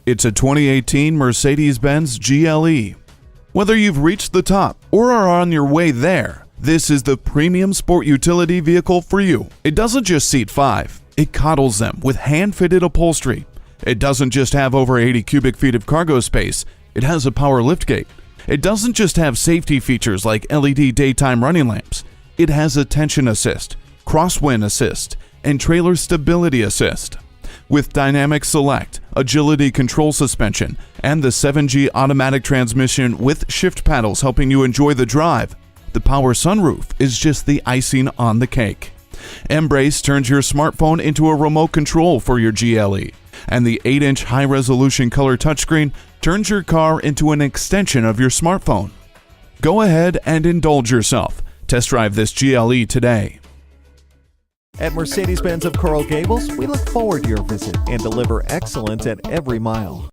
It's a 2018 Mercedes-Benz GLE. Whether you've reached the top or are on your way there, this is the premium sport utility vehicle for you. It doesn't just seat 5, it coddles them with hand-fitted upholstery. It doesn't just have over 80 cubic feet of cargo space, it has a power liftgate. It doesn't just have safety features like LED daytime running lamps, it has attention assist, crosswind assist, and trailer stability assist. With dynamic select, agility control suspension, and the 7G automatic transmission with shift paddles helping you enjoy the drive, the power sunroof is just the icing on the cake. Embrace turns your smartphone into a remote control for your GLE, and the 8-inch high-resolution color touchscreen turns your car into an extension of your smartphone. Go ahead and indulge yourself. Test drive this GLE today. At Mercedes-Benz of Coral Gables, we look forward to your visit and deliver excellence at every mile.